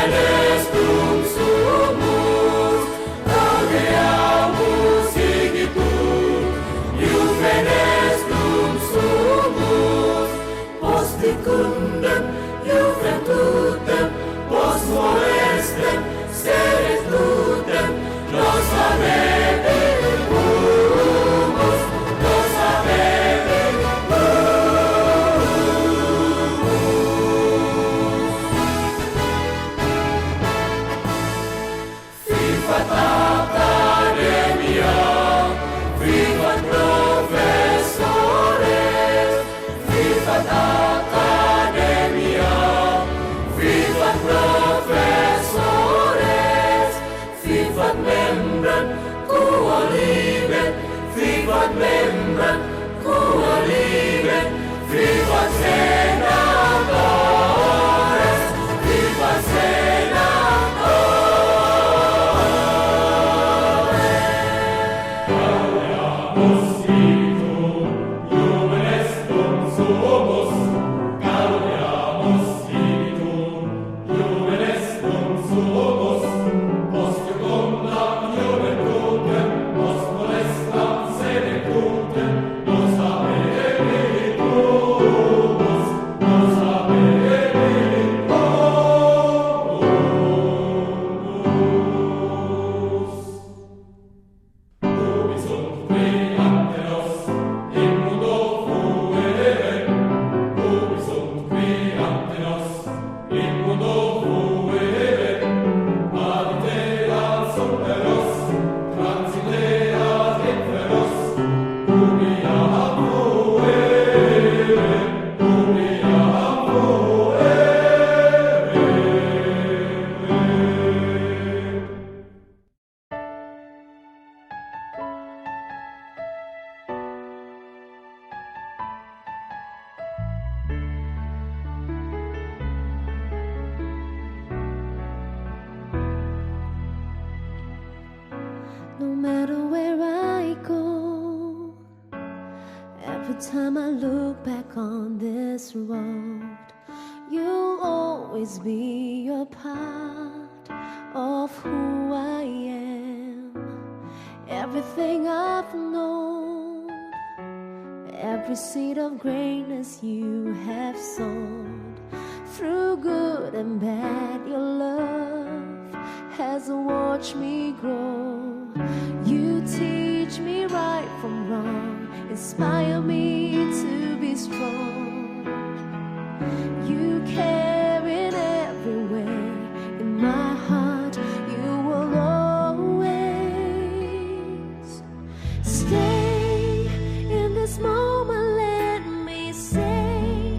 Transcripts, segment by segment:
enestum sumus, audeamus igitur, Juvenestum sumus, post secundem Juventutem, post molestem seretutem, nos habemus, nos habemus. Vivat Academia, vivat professores, vivat Academia, vivat professores, vivat membran qualibet, vivat membran qualibet, vivat senatores, vivat senatores. Gaudeamus igitur, Juvenestum sumus, gaudeamus igitur, Juvenestum sumus, post secundam Juventutem, post molestam sedetutem, nos habemus, nos habemus. Ubi sunt qui ante nos, in mundo fuere, ubi sunt qui ante nos, in mundo fuere, aditeat superos, transiteat inferos, ubi iam fuere, ubi iam fuere. No matter where I go, every time I look back on this road, you'll always be a part of who I am. Everything I've known, every seed of greatness you have sown, through good and bad, your love has watched me grow. You teach me right from wrong, inspire me to be strong. You care in every way, in my heart you will always stay. In this moment let me say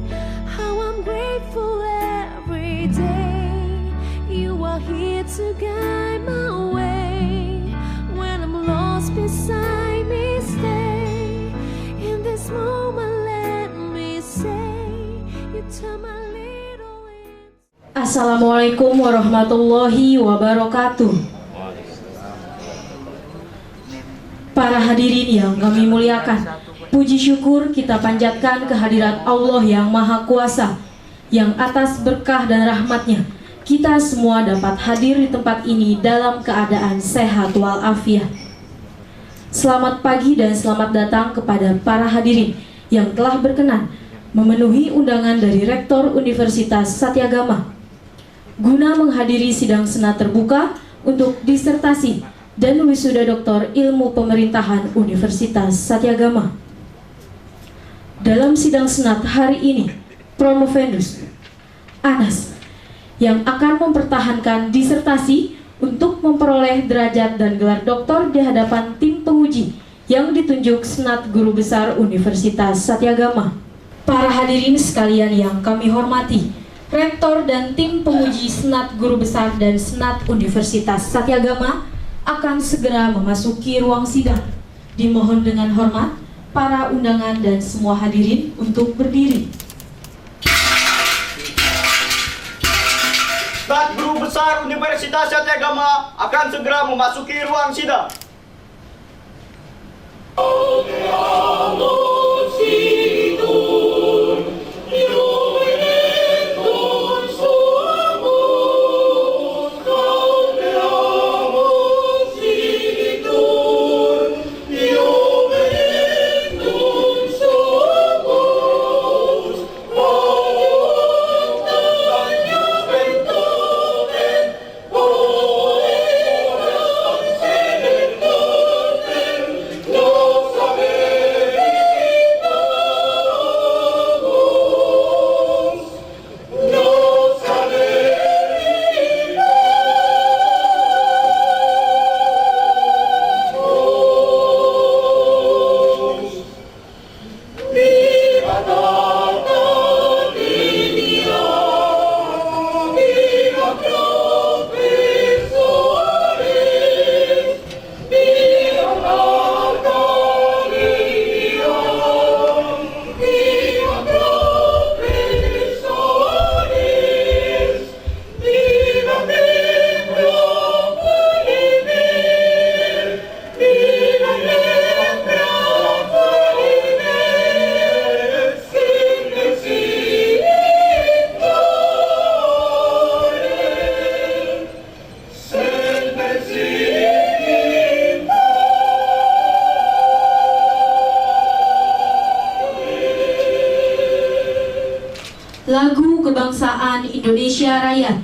how I'm grateful every day. You are here to guide my way. When I'm lost beside me, stay. In this moment let me say you turn my little winds. Assalamualaikum warahmatullahi wabarakatuh. Para hadirin yang kami muliakan, puji syukur kita panjatkan kehadirat Allah yang Maha Kuasa, yang atas berkah dan rahmatnya kita semua dapat hadir di tempat ini dalam keadaan sehat walafiat. Selamat pagi dan selamat datang kepada para hadirin yang telah berkenan memenuhi undangan dari Rektor Universitas Satyagama guna menghadiri sidang senat terbuka untuk disertasi dan wisuda Doktor Ilmu Pemerintahan Universitas Satyagama. Dalam sidang senat hari ini, Promovendus Anas yang akan mempertahankan disertasi untuk memperoleh derajat dan gelar doktor di hadapan tim penguji yang ditunjuk Senat Guru Besar Universitas Satyagama. Para hadirin sekalian yang kami hormati, Rektor dan tim penguji Senat Guru Besar dan Senat Universitas Satyagama akan segera memasuki ruang sidang. Dimohon dengan hormat para undangan dan semua hadirin untuk berdiri. Senat Guru Besar Universitas Satyagama akan segera memasuki ruang sidang. Indonesia Raya.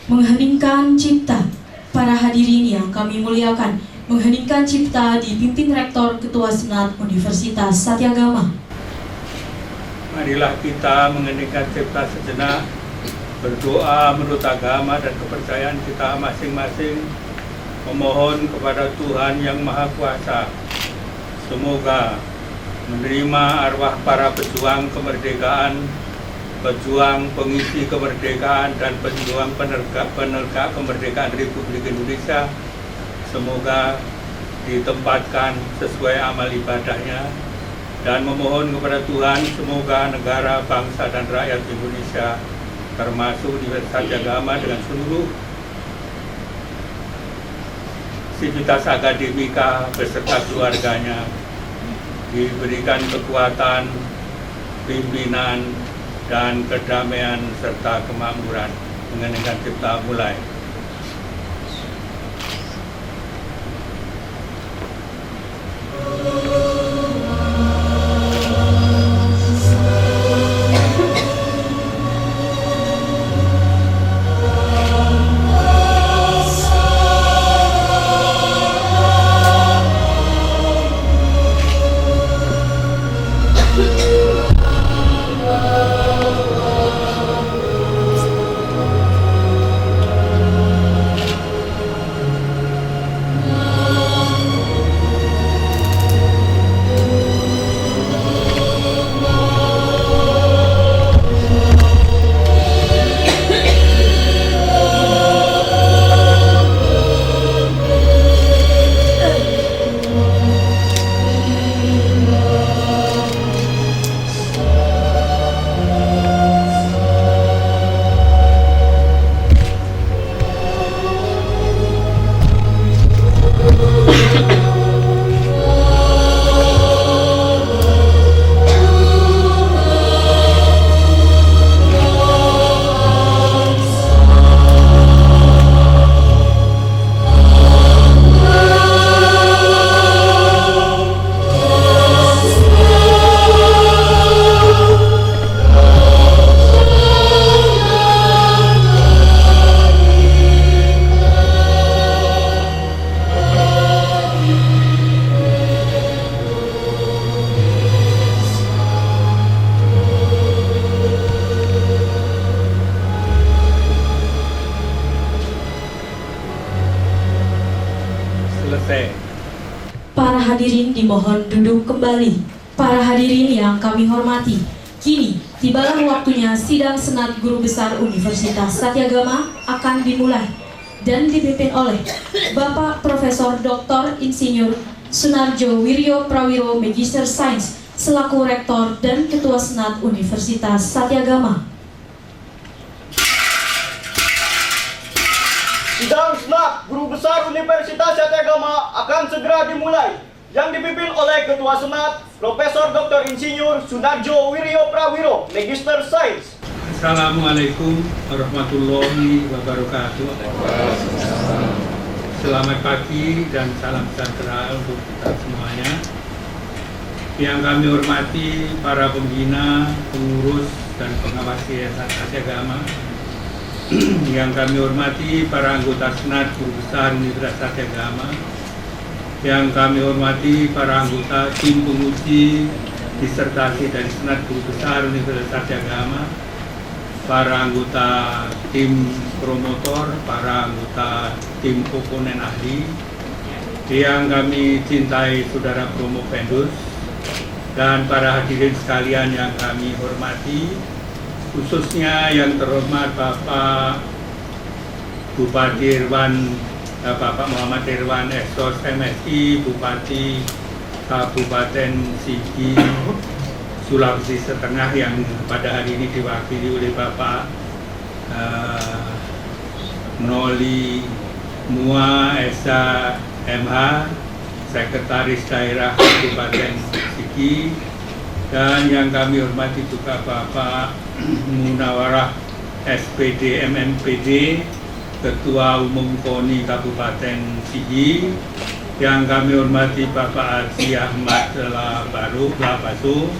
Mengheningkan cipta. Para hadirin yang kami muliakan, mengheningkan cipta dipimpin Rektor Ketua Senat Universitas Satyagama. Marilah kita mengheningkan cipta sejenak, berdoa menurut agama dan kepercayaan kita masing-masing, memohon kepada Tuhan Yang Maha Kuasa, semoga menerima arwah para pejuang kemerdekaan, pejuang pengisi kemerdekaan, dan pejuang penegak kemerdekaan Republik Indonesia, semoga ditempatkan sesuai amal ibadahnya, dan memohon kepada Tuhan semoga negara, bangsa, dan rakyat Indonesia termasuk Universitas Satyagama dengan seluruh sivitas akademika beserta keluarganya diberikan kekuatan, pimpinan, dan kedamaian serta kemakmuran. Mengheningkan cipta mulai. Para hadirin dimohon duduk kembali. Para hadirin yang kami hormati, kini tibalah waktunya sidang Senat Guru Besar Universitas Satyagama akan dimulai. dan dipimpin oleh Bapak Profesor Dr. Insinyur Sunarjo Wiryo Prawiro Magister Sains selaku Rektor dan Ketua Senat Universitas Satyagama. Sidang Senat Guru Besar Universitas Satyagama akan segera dimulai, yang dipimpin oleh Ketua Senat Profesor Dr. Insinyur Sunarjo Wiryo Prawiro Magister Sains. Assalamualaikum warahmatullahi wabarakatuh. Selamat pagi dan salam sejahtera untuk kita semuanya. Yang kami hormati para pembina, pengurus, dan pengawas Yayasan Satyagama. Yang kami hormati para anggota Senat Guru Besar Universitas Satyagama. Yang kami hormati para anggota tim penguji disertasi dari Senat Guru Besar Universitas Satyagama, para anggota tim promotor, para anggota tim komponen ahli, yang kami cintai Saudara Promopendus, dan para hadirin sekalian yang kami hormati, khususnya yang terhormat Bapak Bupati Irwan, Bapak Muhammad Irwan Estos MSI, Bupati Kabupaten Sigi, Sulawesi Tengah, yang pada hari ini diwakili oleh Bapak Noli Mua Esa MH, Sekretaris Daerah Kabupaten Sigi, dan yang kami hormati juga Bapak Munawarah SPD MMPD, Ketua Umum KONI Kabupaten Sigi, yang kami hormati Bapak Haji Ahmad Labaso,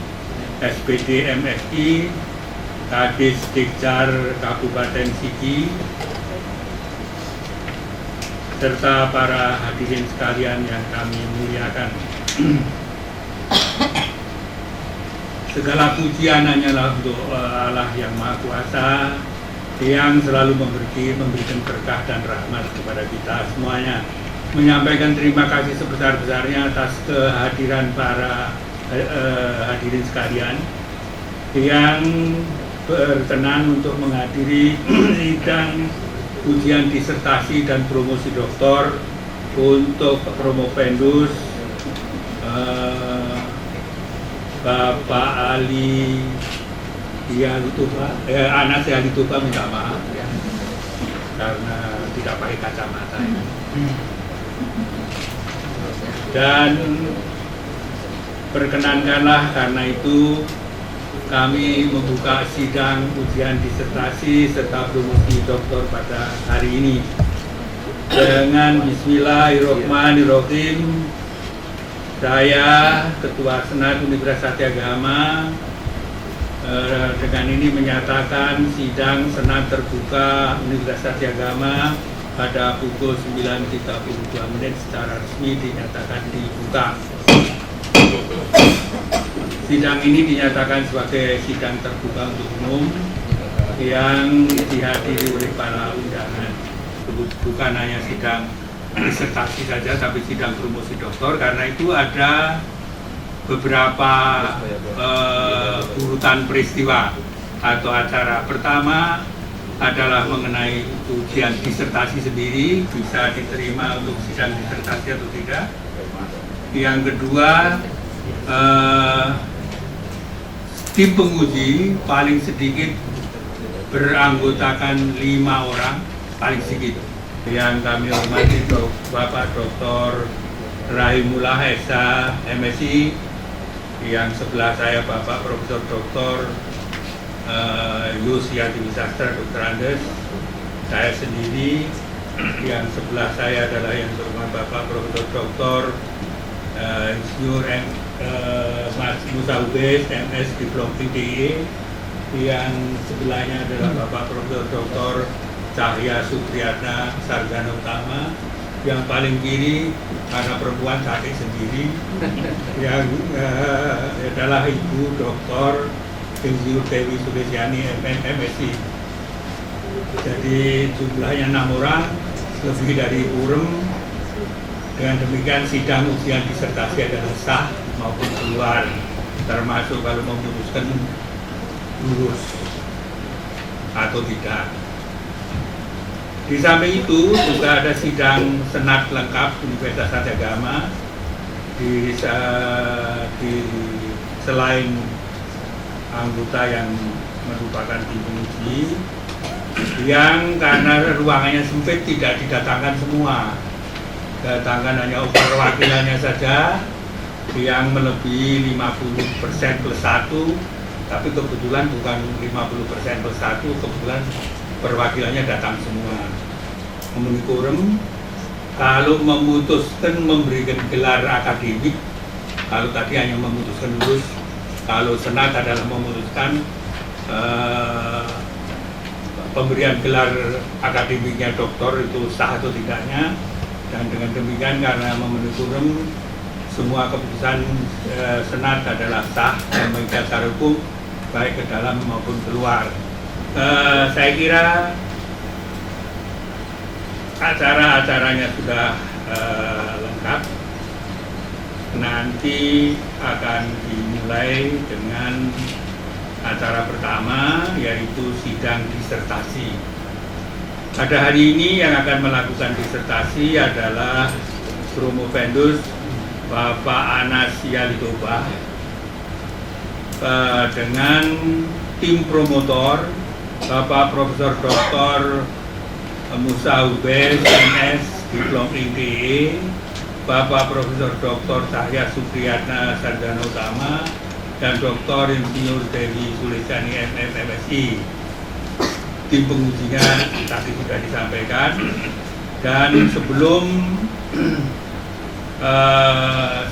SPD MSI, Kadis Dikjar Kabupaten Sigi, serta para hadirin sekalian yang kami muliakan. Segala pujian hanyalah untuk Allah yang Maha Kuasa, yang selalu memberikan berkah dan rahmat kepada kita semuanya. Menyampaikan terima kasih sebesar-besarnya atas kehadiran para hadirin sekalian yang berkenan untuk menghadiri sidang ujian disertasi dan promosi doktor untuk Promopendus Bapak Ali Yalituba, Anas Yalituba, minta maaf ya, karena tidak pakai kacamata. Dan perkenankanlah karena itu kami membuka sidang ujian disertasi serta promosi doktor pada hari ini dengan Bismillahirrahmanirrahim. Saya Ketua Senat Universitas Satyagama dengan ini menyatakan sidang Senat terbuka Universitas Satyagama pada pukul 9.32 secara resmi dinyatakan dibuka. Sidang ini dinyatakan sebagai sidang terbuka untuk umum yang dihadiri oleh para undangan. Bukan hanya sidang disertasi saja, tapi sidang promosi doktor. Karena itu ada beberapa urutan peristiwa atau acara. Pertama adalah mengenai ujian disertasi sendiri, bisa diterima untuk sidang disertasi atau tidak. Yang kedua, tim penguji paling sedikit beranggotakan 5 orang, paling sedikit. Yang kami hormati Bapak Dr. Rahimullah Esa MSI, yang sebelah saya Bapak Profesor Dr. Yus Yadi Wisastra Dr. Andes, saya sendiri, yang sebelah saya adalah yang terhormat Bapak Profesor Dr. Insinyur Mas Musa Ubes, MS Diplom PDE, yang sebelahnya adalah Bapak Profesor Dr. Cahya Supriyatna Sarjana Utama, yang paling kiri karena perempuan sakit sendiri, yang adalah Ibu Dr. Insinyur Dewi Sulesiani MSI. Jadi jumlahnya 6 orang, lebih dari Purem. Dengan demikian sidang ujian disertasi adalah sah maupun keluar, termasuk kalau memutuskan lulus atau tidak. Di samping itu juga ada sidang senat lengkap Universitas Satyagama di selain anggota yang merupakan tim penguji yang karena ruangannya sempit tidak didatangkan semua, datangkan hanya perwakilannya saja yang melebihi 50% plus 1, tapi kebetulan bukan 50% plus 1, kebetulan perwakilannya datang semua. Memenuhi quorum. Kalau memutuskan memberikan gelar akademik, kalau tadi hanya memutuskan lulus, kalau senat adalah memutuskan pemberian gelar akademiknya doktor itu sah atau tidaknya, dan dengan demikian karena memenuhi quorum semua keputusan senat adalah sah dan mengikat secara hukum baik ke dalam maupun keluar. Saya kira acara-acaranya sudah lengkap. Nanti akan dimulai dengan acara pertama, yaitu sidang disertasi. Pada hari ini yang akan melakukan disertasi adalah promovendus Bapak Anas Yalitoba dengan tim promotor Bapak Profesor Dr. Musa Ubes, MS, Diplom IDE, Bapak Profesor Dr. Cahya Supriyatna, Sarjana Utama, dan Dr. Insinyur Dewi Sulistiani, MM, MSI. Tim pengujinya tadi sudah disampaikan, dan sebelum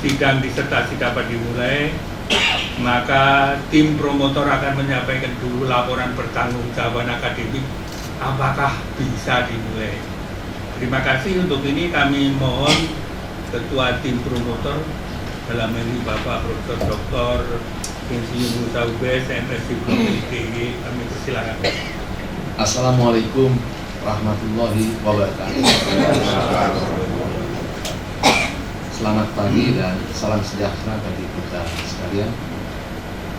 sidang disertasi dapat dimulai, maka tim promotor akan menyampaikan dulu laporan pertanggungjawaban akademik apakah bisa dimulai. Terima kasih. Untuk ini kami mohon Ketua Tim Promotor dalam ini Bapak Profesor Dr. Insinyur Musa Ubes, MS Diplom IDE, kami persilakan. Assalamualaikum warahmatullahi wabarakatuh. Selamat pagi dan salam sejahtera bagi kita sekalian.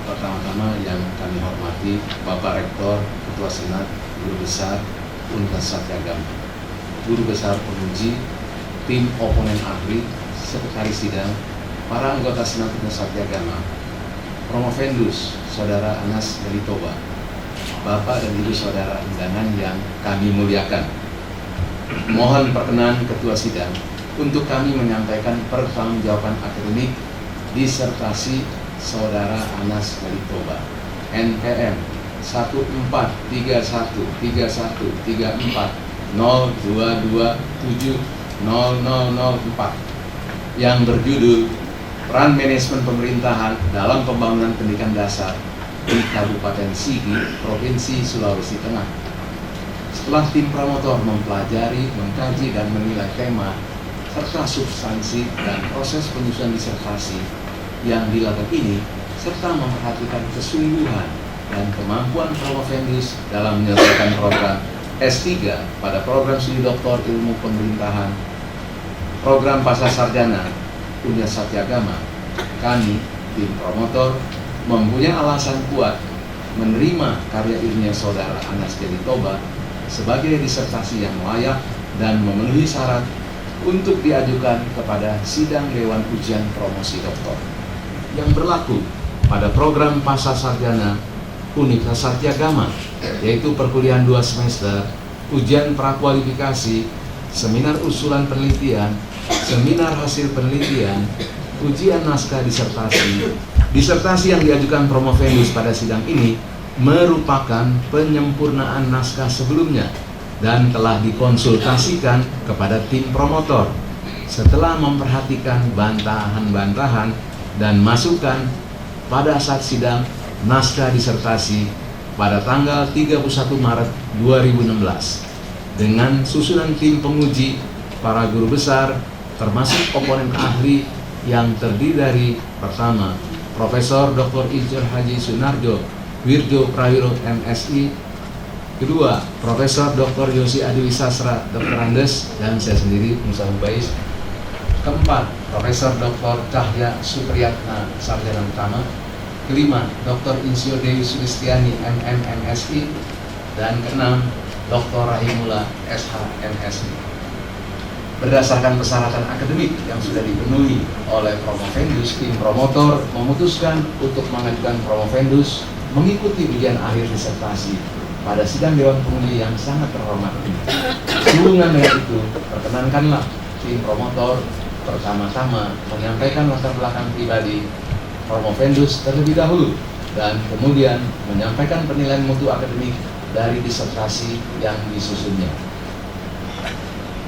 Pertama-tama yang kami hormati Bapak Rektor, Ketua Senat, Guru Besar Universitas Satyagama, Guru Besar Penguji, tim oponen ahli, Sekretaris Sidang, para anggota Senat Universitas Satyagama, Promovendus Saudara Anas Yalitoba, Bapak dan Ibu Saudara undangan yang kami muliakan. Mohon perkenan Ketua Sidang untuk kami menyampaikan pertanggungjawaban akademik disertasi Saudara Anas Yalitoba, NPM 143133402270004 yang berjudul Peran Manajemen Pemerintahan dalam Pembangunan Pendidikan Dasar di Kabupaten Sigi, Provinsi Sulawesi Tengah. Setelah tim promotor mempelajari, mengkaji, dan menilai tema serta substansi dan proses penyusunan disertasi yang dilakukan ini, serta memperhatikan kesungguhan dan kemampuan promovendus dalam menyelesaikan program S3 pada program studi doktor ilmu pemerintahan, program pasca sarjana Universitas Satyagama, kami, tim promotor, mempunyai alasan kuat menerima karya ilmiah Saudara Anas Yalitoba sebagai disertasi yang layak dan memenuhi syarat untuk diajukan kepada sidang Dewan Ujian Promosi Doktor yang berlaku pada program pasca sarjana Universitas Satyagama, yaitu perkuliahan 2 semester, ujian prakualifikasi, seminar usulan penelitian, seminar hasil penelitian, ujian naskah disertasi. Disertasi yang diajukan promovendus pada sidang ini merupakan penyempurnaan naskah sebelumnya dan telah dikonsultasikan kepada tim promotor setelah memperhatikan bantahan-bantahan dan masukan pada saat sidang naskah disertasi pada tanggal 31 Maret 2016 dengan susunan tim penguji, para guru besar, termasuk oponen ahli yang terdiri dari pertama, Profesor Dr. Insinyur Haji Sunarjo Wirjo Prawiro MSI, kedua, Profesor Dr. Yosi Adwi Sasra Dr. Andes dan saya sendiri Musa Ubais, keempat, Profesor Dr. Cahya Supriyatna Sarjana Utama, kelima, Dr. Insinyur Dewi Sulistiani MM MSI, dan keenam, Dr. Rahimullah SH.MS. Berdasarkan persyaratan akademik yang sudah dipenuhi oleh Promovendus, tim promotor memutuskan untuk mengajukan Promovendus mengikuti ujian akhir disertasi pada sidang Dewan Penguji yang sangat terhormat ini. Sehubungan dengan itu, perkenankanlah tim promotor pertama-tama menyampaikan latar belakang pribadi Promovendus terlebih dahulu dan kemudian menyampaikan penilaian mutu akademik dari disertasi yang disusunnya.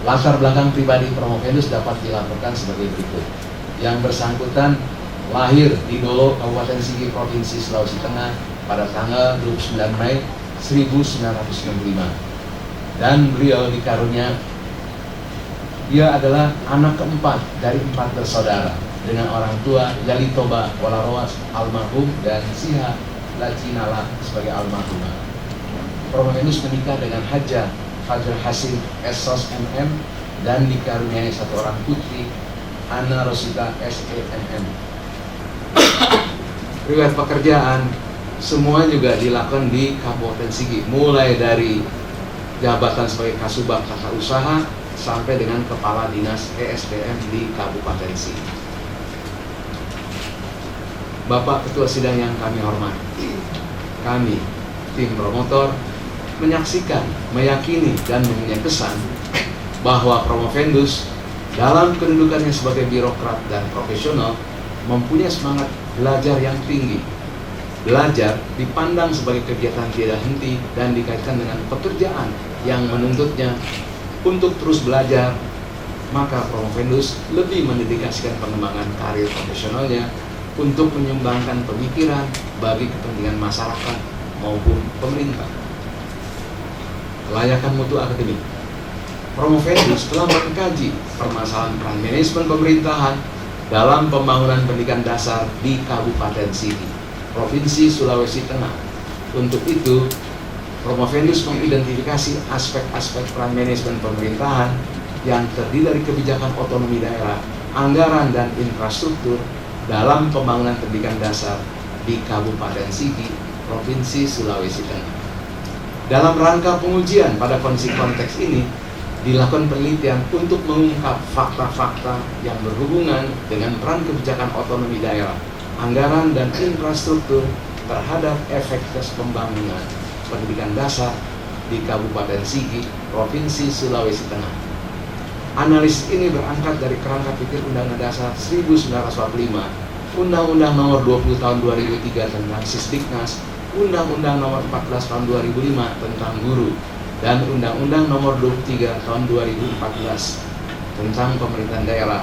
Latar belakang pribadi Promovendus dapat dilaporkan sebagai berikut. Yang bersangkutan lahir di Dolo, Kabupaten Sigi, Provinsi Sulawesi Tengah pada tanggal 29 Mei 1965. Dan beliau dia adalah anak keempat dari 4 bersaudara dengan orang tua Yalitoba Walarowas almarhum dan Siha Lacinala sebagai almarhumah. Promovendus menikah dengan Haja Fajr Hasim Sos MM dan dikaruniai 1 orang putri, Ana Rosita SEMM. Riwayat pekerjaan semua juga dilakukan di Kabupaten Sigi, mulai dari jabatan sebagai Kasubag Tata Usaha sampai dengan Kepala Dinas ESDM di Kabupaten Sigi. Bapak Ketua Sidang yang kami hormati, kami, tim promotor, menyaksikan, meyakini, dan mempunyai kesan bahwa Promovendus dalam kedudukannya sebagai birokrat dan profesional mempunyai semangat belajar yang tinggi. Belajar dipandang sebagai kegiatan tidak henti dan dikaitkan dengan pekerjaan yang menuntutnya untuk terus belajar, maka Promovendus lebih mendedikasikan pengembangan karir profesionalnya untuk menyumbangkan pemikiran bagi kepentingan masyarakat maupun pemerintah. Kelayakan mutu akademik. Promovendus telah mengkaji permasalahan peran manajemen pemerintahan dalam pembangunan pendidikan dasar di Kabupaten Sigi, Provinsi Sulawesi Tengah. Untuk itu, Promovendus mengidentifikasi aspek-aspek peran manajemen pemerintahan yang terdiri dari kebijakan otonomi daerah, anggaran, dan infrastruktur dalam pembangunan pendidikan dasar di Kabupaten Sigi, Provinsi Sulawesi Tengah. Dalam rangka pengujian pada kondisi konteks ini, dilakukan penelitian untuk mengungkap fakta-fakta yang berhubungan dengan peran kebijakan otonomi daerah, anggaran, dan infrastruktur terhadap efek tes pembangunan pendidikan dasar di Kabupaten Sigi, Provinsi Sulawesi Tengah. Analisis ini berangkat dari kerangka pikir Undang-Undang Dasar 1945, Undang-Undang Nomor 20 Tahun 2003 tentang Sisdiknas, Undang-Undang Nomor 14 Tahun 2005 tentang guru, dan Undang-Undang Nomor 23 Tahun 2014 tentang pemerintahan daerah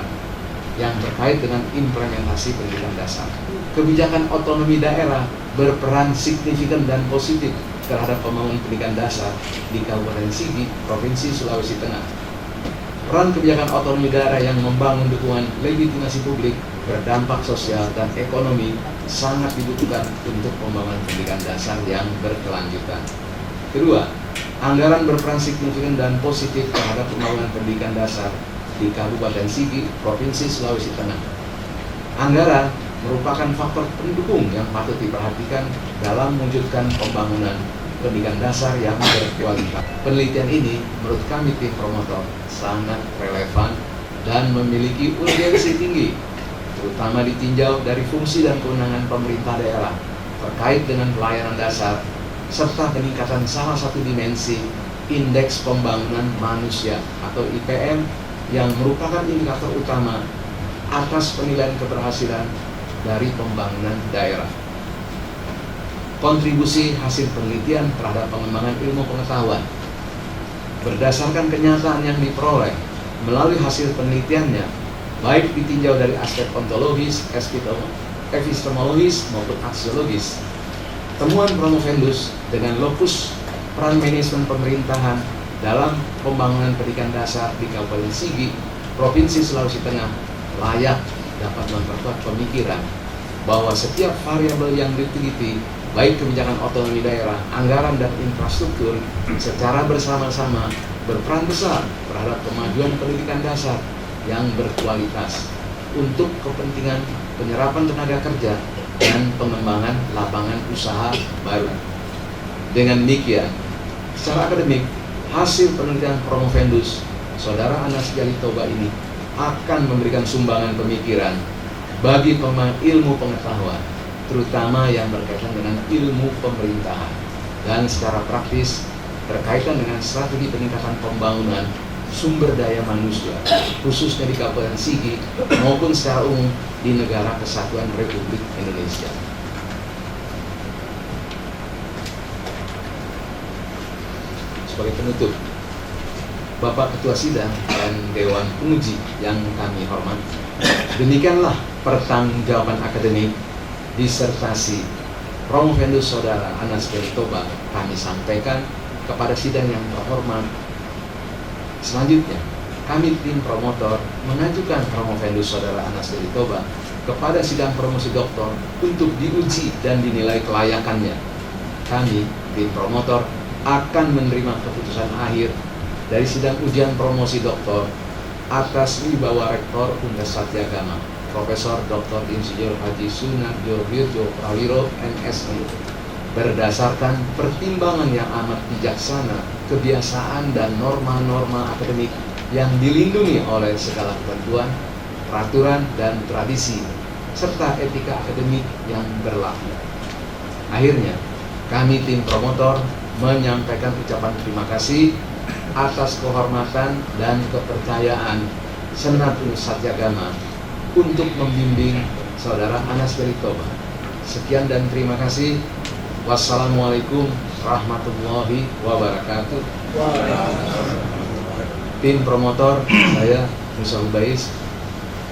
yang terkait dengan implementasi pendidikan dasar. Kebijakan otonomi daerah berperan signifikan dan positif terhadap pembangunan pendidikan dasar di Kabupaten Sigi, Provinsi Sulawesi Tengah. Peran kebijakan otonomi daerah yang membangun dukungan legitimasi publik, berdampak sosial dan ekonomi sangat dibutuhkan untuk pembangunan pendidikan dasar yang berkelanjutan. Kedua, anggaran berperan signifikan dan positif terhadap pembangunan pendidikan dasar di Kabupaten Sigi, Provinsi Sulawesi Tengah. Anggaran merupakan faktor pendukung yang patut diperhatikan dalam mewujudkan pembangunan pendidikan dasar yang berkualitas. Penelitian ini menurut kami tim promotor sangat relevan dan memiliki urgensi tinggi, terutama ditinjau dari fungsi dan kewenangan pemerintah daerah terkait dengan pelayanan dasar serta peningkatan salah satu dimensi Indeks Pembangunan Manusia atau IPM yang merupakan indikator utama atas penilaian keberhasilan dari pembangunan daerah. Kontribusi hasil penelitian terhadap pengembangan ilmu pengetahuan. Berdasarkan kenyataan yang diperoleh melalui hasil penelitiannya, baik ditinjau dari aspek ontologis, epistemologis maupun aksiologis, temuan Promovendus dengan lokus peran manajemen pemerintahan dalam pembangunan pendidikan dasar di Kabupaten Sigi, Provinsi Sulawesi Tengah layak dapat memperkuat pemikiran bahwa setiap variabel yang diteliti, baik kebijakan otonomi daerah, anggaran, dan infrastruktur, secara bersama-sama berperan besar terhadap kemajuan pendidikan dasar yang berkualitas untuk kepentingan penyerapan tenaga kerja dan pengembangan lapangan usaha baru. Dengan demikian, secara akademik, hasil penelitian promovendus Saudara Anas Jalitoba ini akan memberikan sumbangan pemikiran bagi ilmu pengetahuan, terutama yang berkaitan dengan ilmu pemerintahan, dan secara praktis berkaitan dengan strategi peningkatan pembangunan sumber daya manusia, khususnya di Kabupaten Sigi maupun secara umum di Negara Kesatuan Republik Indonesia. Sebagai penutup, Bapak Ketua Sidang dan Dewan Penguji yang kami hormati, demikianlah pertanggungjawaban akademik disertasi promovendus Saudara Anas Jalitoba kami sampaikan kepada sidang yang terhormat. Selanjutnya, kami tim promotor mengajukan promovendus Saudara Anas Jalitoba kepada sidang promosi doktor untuk diuji dan dinilai kelayakannya. Kami tim promotor akan menerima keputusan akhir dari sidang ujian promosi doktor atas wibawa Rektor Universitas Satyagama, Profesor Dr. Insinyur Haji Sunarjo Wirjo Prawiro MSI, berdasarkan pertimbangan yang amat bijaksana, kebiasaan dan norma-norma akademik yang dilindungi oleh segala ketentuan, peraturan dan tradisi, serta etika akademik yang berlaku. Akhirnya, kami tim promotor menyampaikan ucapan terima kasih atas kehormatan dan kepercayaan Senat Universitas Satyagama untuk membimbing Saudara Anas Jalitoba. Sekian dan terima kasih. Wassalamualaikum warahmatullahi wabarakatuh. Tim promotor, saya Musa Hubais,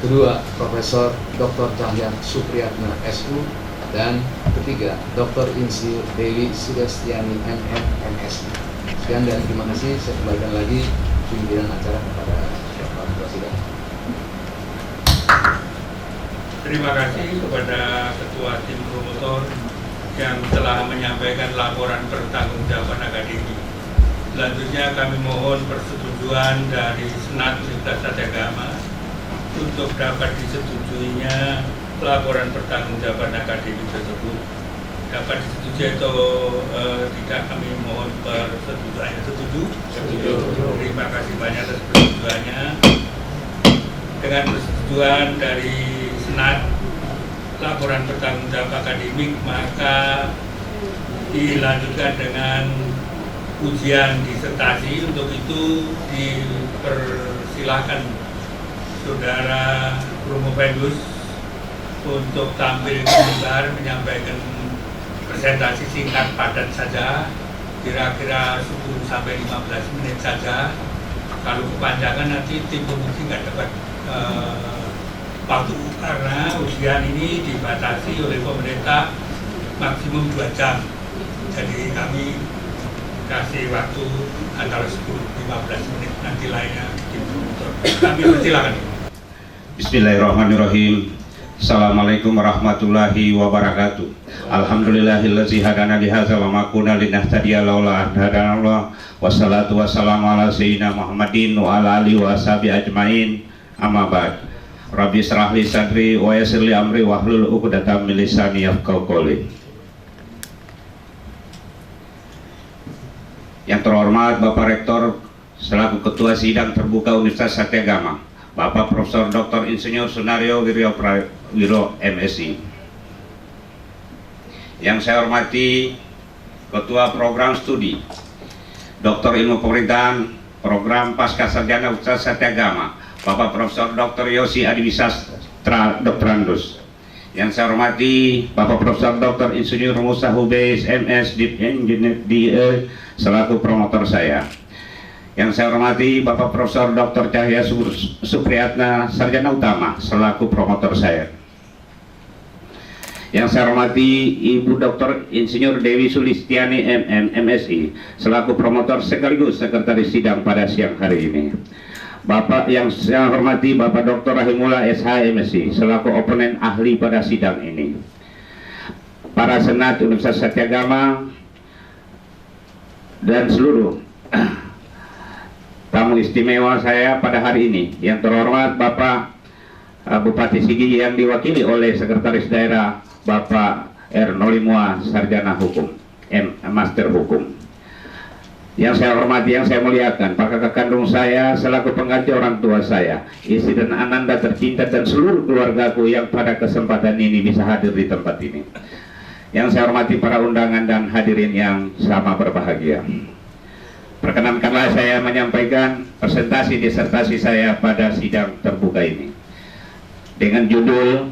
kedua Profesor Dr. Cahya Supriyatna SU, dan ketiga Dr. Insinyur Dewi Sudestiani MM MSI. Sekian dan terima kasih. Saya kembalikan lagi pimpinan acara kepada Bapak Ketua Sidang. Terima kasih kepada Ketua Tim Promotor yang telah menyampaikan laporan pertanggungjawaban akademik. Selanjutnya kami mohon persetujuan dari Senat Universitas Satyagama untuk dapat disetujuinya laporan pertanggungjawaban akademik tersebut. Dapat disetujui atau tidak, kami mohon persetujuannya. Setuju? Setuju. Terima kasih banyak atas persetujuannya. Dengan persetujuan dari Senat laporan pertanggungjawaban akademik, maka dilanjutkan dengan ujian disertasi. Untuk itu dipersilahkan Saudara promovendus untuk tampil sebentar menyampaikan presentasi singkat padat saja, kira-kira 10 sampai 15 menit saja. Kalau kepanjangan nanti tim penguji nggak dapat waktu, karena ujian ini dibatasi oleh pemerintah maksimum 2 jam. Jadi kami kasih waktu antara 10-15 menit, nanti lainnya tim promotor. Kami persilakan. Bismillahirrahmanirrahim. Assalamualaikum warahmatullahi wabarakatuh. Alhamdulillahillazi hadana li hadza wa ma kunna linahtadiya laula an hadanallah. Wassalatu wassalamu ala sayyidina Muhammadin wa ala alihi wa ashabihi ajmain. Amma ba'd. Rabbi shrah li sadri wa yassir li amri wahlul 'uqdatam min lisani yafqahu qawli. Yang terhormat Bapak Rektor selaku Ketua Sidang Terbuka Universitas Satyagama, Bapak Profesor Dr. Insinyur Sunarjo Wirjo Prawiro MSI. Yang saya hormati Ketua Program Studi Dr. Ilmu Pemerintahan Program Pasca Sarjana Universitas Satyagama, Bapak Profesor Dr. Yosi Adiwisastra Doktorandus. Yang saya hormati Bapak Profesor Dr. Insinyur Musa Hubais MS Deep Engineer selaku promotor saya. Yang saya hormati Bapak Profesor Dr. Cahya Supriyatna Sarjana Utama selaku promotor saya. Yang saya hormati Ibu Dr. Insinyur Dewi Sulistiani MM MSI selaku promotor sekaligus sekretaris sidang pada siang hari ini. Bapak yang saya hormati Bapak Dr. Rahimullah SH MSI selaku oponen ahli pada sidang ini. Para Senat Universitas Satyagama dan seluruh tamu istimewa saya pada hari ini, yang terhormat Bapak Bupati Sigi yang diwakili oleh Sekretaris Daerah Bapak R. Nolimua Sarjana Hukum, Master Hukum. Yang saya hormati, yang saya muliakan, Pak kakak kandung saya selaku pengganti orang tua saya, istri dan ananda tercinta dan seluruh keluargaku yang pada kesempatan ini bisa hadir di tempat ini. Yang saya hormati para undangan dan hadirin yang sama berbahagia. Perkenankanlah saya menyampaikan presentasi disertasi saya pada sidang terbuka ini dengan judul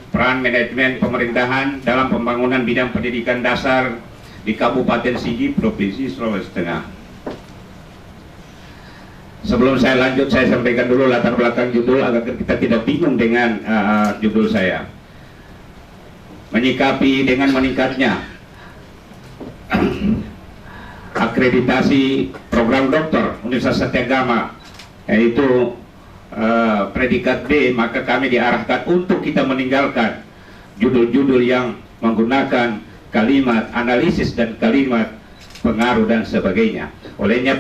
Peran Manajemen Pemerintahan dalam Pembangunan Bidang Pendidikan Dasar di Kabupaten Sigi, Provinsi Sulawesi Tengah. Sebelum saya lanjut, saya sampaikan dulu latar belakang judul agar kita tidak bingung dengan judul saya. Menyikapi dengan meningkatnya akreditasi program doktor Universitas Satyagama, yaitu predikat B, maka kami diarahkan untuk kita meninggalkan judul-judul yang menggunakan kalimat analisis dan kalimat pengaruh dan sebagainya. Olehnya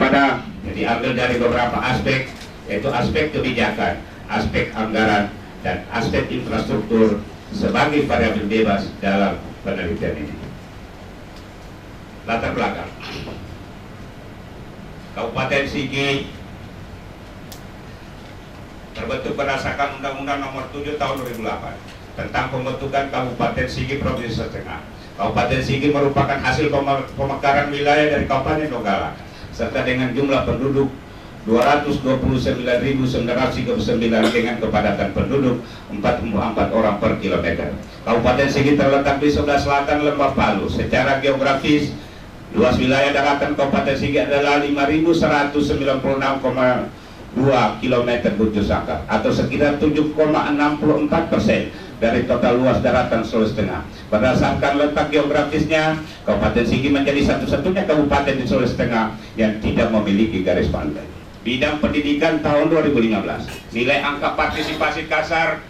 diambil dari beberapa aspek, yaitu aspek kebijakan, aspek anggaran, dan aspek infrastruktur sebagai variabel bebas dalam penelitian ini. Latar belakang Kabupaten Sigi terbentuk berdasarkan Undang-Undang Nomor 7 Tahun 2008 tentang pembentukan Kabupaten Sigi Provinsi Sulawesi Tengah. Kabupaten Sigi merupakan hasil pemekaran wilayah dari Kabupaten Donggala serta dengan jumlah penduduk 229.939 dengan kepadatan penduduk 44 orang per kilometer. Kabupaten Sigi terletak di sebelah selatan Lembah Palu. Secara geografis, luas wilayah daratan Kabupaten Sigi adalah 5.196,2 km bujur sangkar atau sekitar 7,64% dari total luas daratan Sulawesi Tengah. Berdasarkan letak geografisnya, Kabupaten Sigi menjadi satu-satunya kabupaten di Sulawesi Tengah yang tidak memiliki garis pantai. Bidang pendidikan tahun 2015, nilai angka partisipasi kasar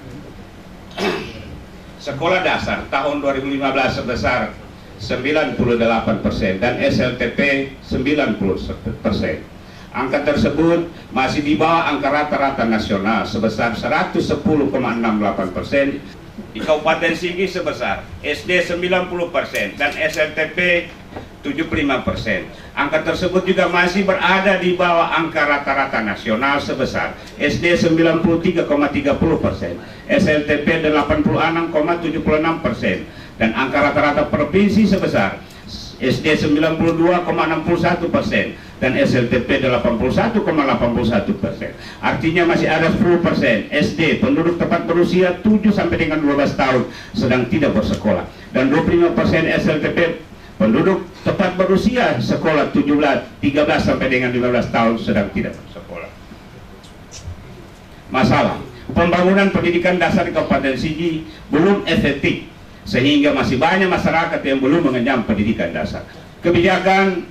sekolah dasar tahun 2015 sebesar 98% dan SLTP 90%. Angka tersebut masih di bawah angka rata-rata nasional sebesar 110,68%. Di Kabupaten Sigi sebesar SD 90% dan SLTP 75%. Angka tersebut juga masih berada di bawah angka rata-rata nasional sebesar SD 93,30%, SLTP 86,76%, dan angka rata-rata provinsi sebesar SD 92,61% dan SLTP 81,81%. Artinya masih ada 10% SD penduduk tepat berusia 7 sampai dengan 12 tahun sedang tidak bersekolah, dan 25% SLTP penduduk tepat berusia sekolah 13 sampai dengan 15 tahun sedang tidak bersekolah. Masalah pembangunan pendidikan dasar di Kabupaten Sigi belum efektif, sehingga masih banyak masyarakat yang belum mengenyam pendidikan dasar. Kebijakan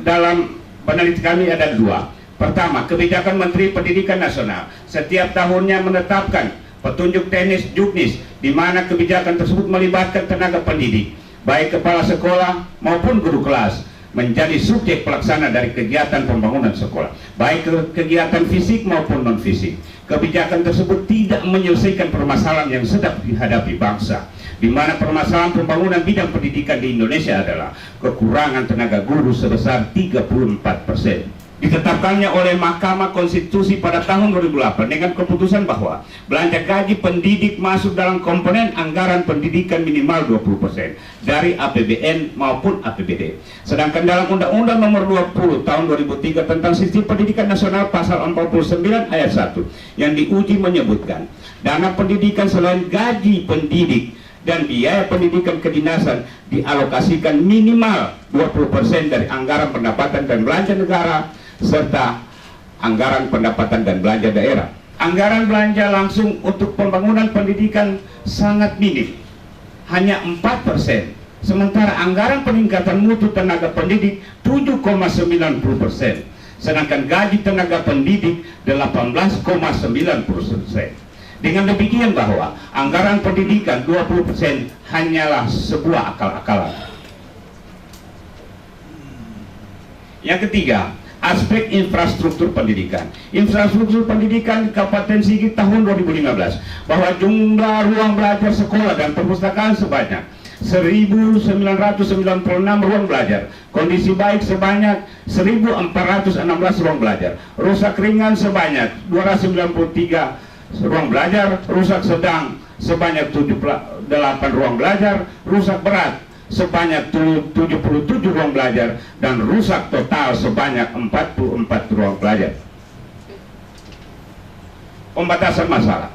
dalam penelitian kami ada dua. Pertama, kebijakan Menteri Pendidikan Nasional setiap tahunnya menetapkan petunjuk teknis juknis, di mana kebijakan tersebut melibatkan tenaga pendidik, baik kepala sekolah maupun guru kelas, menjadi subjek pelaksana dari kegiatan pembangunan sekolah, baik kegiatan fisik maupun non fisik. Kebijakan tersebut tidak menyelesaikan permasalahan yang sedang dihadapi bangsa, di mana permasalahan pembangunan bidang pendidikan di Indonesia adalah kekurangan tenaga guru sebesar 34%. Ditetapkannya oleh Mahkamah Konstitusi pada tahun 2008 dengan keputusan bahwa belanja gaji pendidik masuk dalam komponen anggaran pendidikan minimal 20% dari APBN maupun APBD. Sedangkan dalam Undang-Undang Nomor 20 Tahun 2003 tentang Sistem Pendidikan Nasional pasal 49 ayat 1 yang diuji menyebutkan dana pendidikan selain gaji pendidik dan biaya pendidikan kedinasan dialokasikan minimal 20% dari anggaran pendapatan dan belanja negara serta anggaran pendapatan dan belanja daerah. Anggaran belanja langsung untuk pembangunan pendidikan sangat minim, hanya 4%. Sementara anggaran peningkatan mutu tenaga pendidik 7,90%. Sedangkan gaji tenaga pendidik 18,90%. Dengan demikian bahwa anggaran pendidikan 20% hanyalah sebuah akal-akalan. Yang ketiga, aspek infrastruktur pendidikan. Infrastruktur pendidikan di Kabupaten Sigi tahun 2015 bahwa jumlah ruang belajar sekolah dan perpustakaan sebanyak 1.996 ruang belajar, kondisi baik sebanyak 1.416 ruang belajar, rusak ringan sebanyak 293 ruang belajar, rusak sedang sebanyak 78 ruang belajar, rusak berat sebanyak 77 ruang belajar, dan rusak total sebanyak 44 ruang belajar. Pembatasan masalah.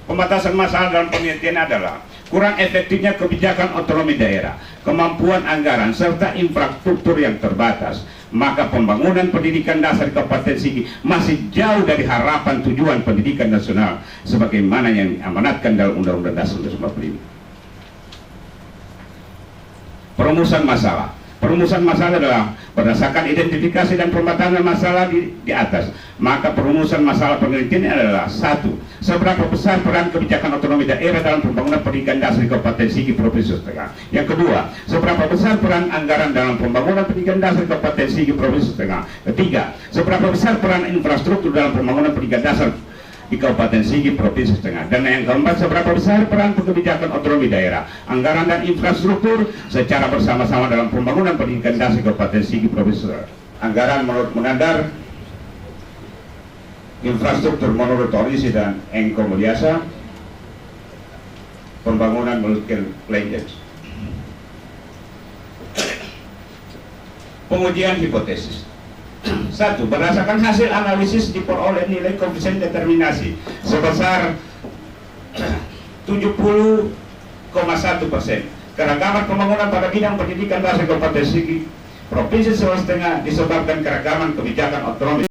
Pembatasan masalah dalam penelitian adalah kurang efektifnya kebijakan otonomi daerah, kemampuan anggaran, serta infrastruktur yang terbatas. Maka pembangunan pendidikan dasar di Kabupaten Sigi masih jauh dari harapan tujuan pendidikan nasional sebagaimana yang diamanatkan dalam Undang-Undang Dasar 1945. Perumusan masalah. Perumusan masalah adalah berdasarkan identifikasi dan pemetasan masalah di atas. Maka perumusan masalah penelitian adalah: 1. Seberapa besar peran kebijakan otonomi daerah dalam pembangunan pendidikan dasar di Kabupaten Sigi Provinsi Sulawesi Tengah. Yang kedua, seberapa besar peran anggaran dalam pembangunan pendidikan dasar di Kabupaten Sigi Provinsi Sulawesi Tengah. Ketiga, seberapa besar peran infrastruktur dalam pembangunan pendidikan dasar di Kabupaten Sigi Provinsi Tengah. Dan yang keempat, seberapa besar peran kebijakan otonomi daerah, anggaran dan infrastruktur secara bersama-sama dalam pembangunan pendidikan dasar di Kabupaten Sigi Provinsi Tengah. Anggaran menurut Menandar, infrastruktur menurut Torisi dan Engko Mulyasa, pembangunan menurut Kleinjens. Pengujian hipotesis. 1. Berdasarkan hasil analisis diperoleh nilai koefisien determinasi sebesar 70,1%. Keragaman pembangunan pada bidang pendidikan dasar Kabupaten Sigi Provinsi Sulawesi Tengah disebabkan keragaman kebijakan otonomi